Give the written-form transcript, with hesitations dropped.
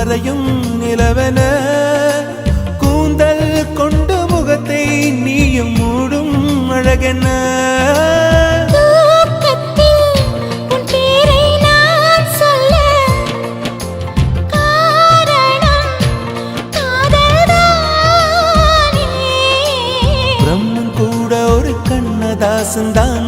மறையும் நிலவென கூந்தல் கொண்டு முகத்தை நீயும் மூடும் அழகென பிரம்மன் கூட ஒரு கண்ணதாசன் தான்